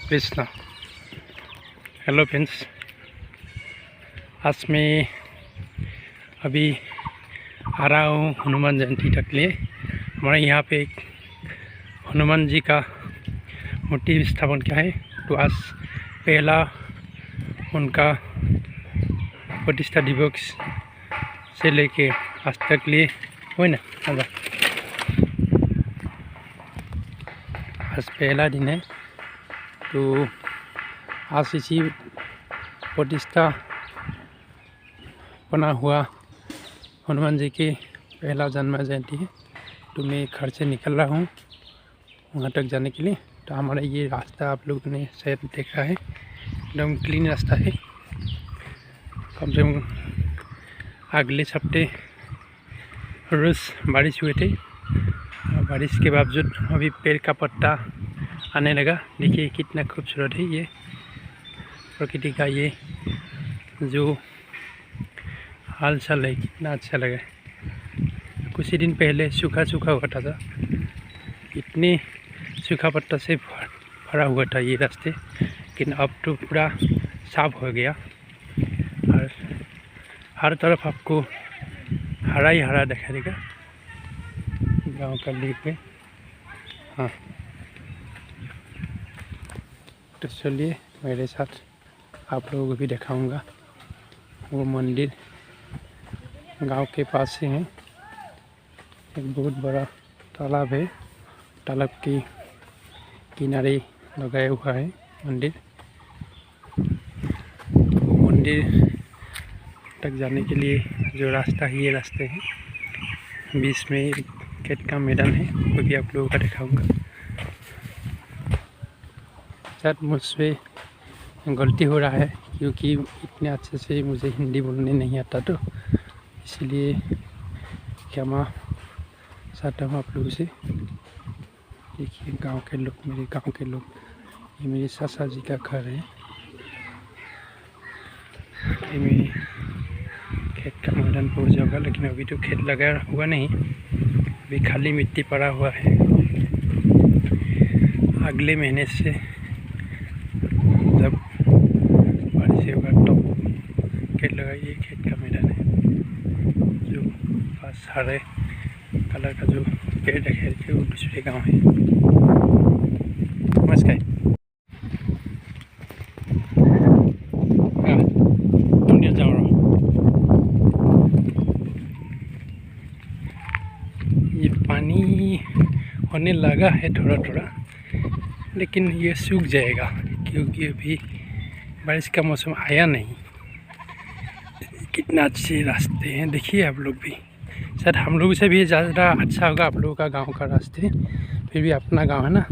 Krishna. Hello friends, आज मैं अभी आ रहा हूँ हनुमान जयंती तक लिए। हमारे यहाँ पे एक हनुमान जी का मूर्ति स्थापन किया है। तो आज पहला उनका प्रतिष्ठा दिवस से लेके आज तक लिए हो ना। आज पहला दिन है, तो आज इसी प्रतिष्ठा बना हुआ हनुमान जी के पहला जन्म जयंती है। तो मैं घर से निकल रहा हूँ वहाँ तक जाने के लिए। तो हमारा ये रास्ता आप लोगों ने शायद देखा है, एकदम क्लीन रास्ता है। कम से कम अगले हफ्ते रोज़ बारिश हुए थे, बारिश के बावजूद अभी पेड़ का पत्ता आने लगा। देखिए कितना खूबसूरत है ये प्रकृति का, ये जो हाल चाल है कितना अच्छा लगा। कुछ ही दिन पहले सूखा सूखा हुआ था, इतने सूखा पत्ता से भरा हुआ था ये रास्ते, लेकिन अब तो पूरा साफ हो गया और हर तरफ आपको हरा ही हरा दिखाई देगा गाँव का लेक में। हाँ, तो चलिए मेरे साथ आप लोगों को भी दिखाऊंगा। वो मंदिर गांव के पास ही है। एक बहुत बड़ा तालाब है, तालाब के किनारे लगाया हुआ है मंदिर। मंदिर तक जाने के लिए जो रास्ता है, ये रास्ते हैं। बीच में एक खेत का मैदान है, वो भी आप लोगों का दिखाऊंगा। शायद मुझसे गलती हो रहा है क्योंकि इतने अच्छे से मुझे हिंदी बोलने नहीं आता, तो इसलिए क्षमा चाहता हूँ आप लोगों से। देखिए गांव के लोग, मेरे गांव के लोग, ये मेरे चाचा जी का घर है। ये मेरे खेत का मैदान हो जाएगा, लेकिन अभी तो खेत लगा हुआ नहीं, अभी खाली मिट्टी पड़ा हुआ है। अगले महीने से जब बारिश होगा तो खेत लगाइए। खेत का मैदान है जो पास हरे कलर का जो पेड़ दिखाई देते, वो दूसरे गांव है। नमस्कार। ये पानी होने लगा है थोड़ा थोड़ा, लेकिन ये सूख जाएगा क्योंकि अभी बारिश का मौसम आया नहीं। कितना अच्छे रास्ते हैं, देखिए आप लोग भी। शायद हम लोग से भी ज़्यादा अच्छा होगा आप लोगों का गांव का रास्ते, फिर भी अपना गांव है ना।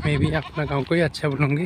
मैं भी अपना गांव को ही अच्छा बोलूँगी।